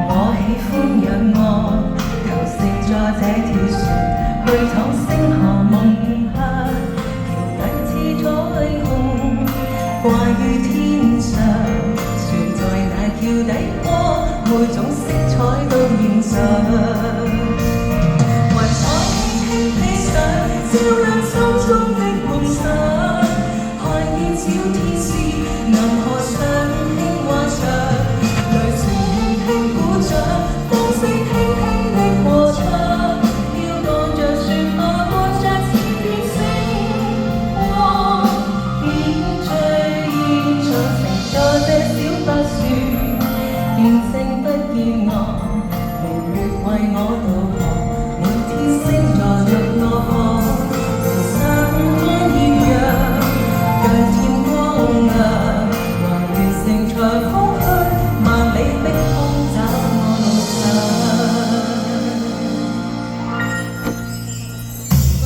我喜歡仰望，求乘坐這條船，去闖星河夢客，橋底似彩虹，掛於天上，船在那橋底坡，每種色彩都現實。雲彩輕輕飛上，照亮心中的夢想，看見小天使，銀河上輕幻想。見證不見我，明月為我導航，滿天星座着我航，人生鸳鸯，更添光亮，還願乘坐。